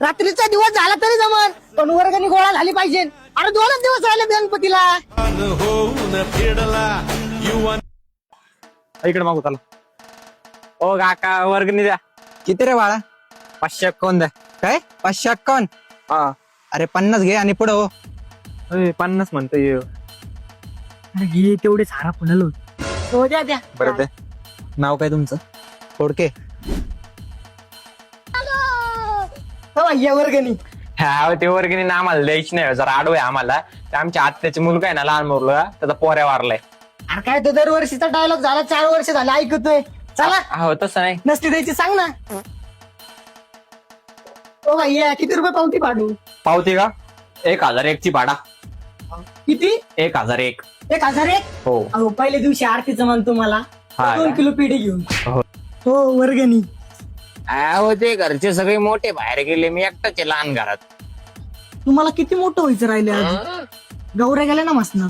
रात्रीचा दिवस झाला तरी जमन, पण वर्गणी गोळा झाली पाहिजे. अरे 2च दिवस राहिले गणपतीला. इकडे मागू त्याला. ओ काका वर्गणी द्या. किती रे बाळा? 551 द्या. काय 551? हा. अरे 50 घे आणि पुढं हो. 50 म्हणतोय. अरे घे तेवढे सारा पुण्याला होत. हो द्या द्या. बरं द्या. नाव काय तुमचं? खोडके. हो भैया वर्गणी. हा ते वर्गणी ना आम्हाला द्यायची नाही, जरा आडवं आहे आम्हाला. ते आमच्या आत्याचे मुलगा आहे ना, लहान मुलगा, त्याचा पोऱ्या वारलाय. अरे काय तो दरवर्षीचा डायलॉग झाला, 4 वर्ष झाला ऐकतोय. चला हो तसं नाही. नसती द्यायची सांग ना. ओ भैया किती रुपये पावती पाडू? पावती का? 1001 ची भाडा. किती? 1001. 1001? हो. अहो पहिल्या दिवशी आरतीचं म्हणतो मला हा 2 का? किलो पेढे घेऊन. हो. हो वर्गणी. अहो ते घरचे सगळे मोठे बाहेर गेले, मी एकटाच आहे लहान घरात. तुम्हाला किती मोठं व्हायचं राहिले? गौऱ्या गेल्या ना मसनं.